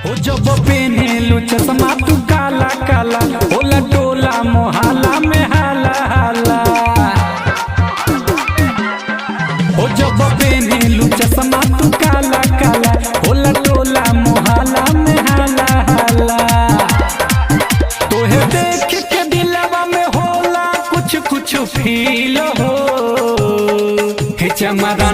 हो जब पेनेलू चश्मा तू काला काला, होला टोला मोहल्ला में हाला हाला। हो जब पेनेलू चश्मा तू काला काला, होला टोला मोहल्ला में हाला हाला। तोहे देख के दिलवा में होला कुछ कुछ फील हो, हे चमरा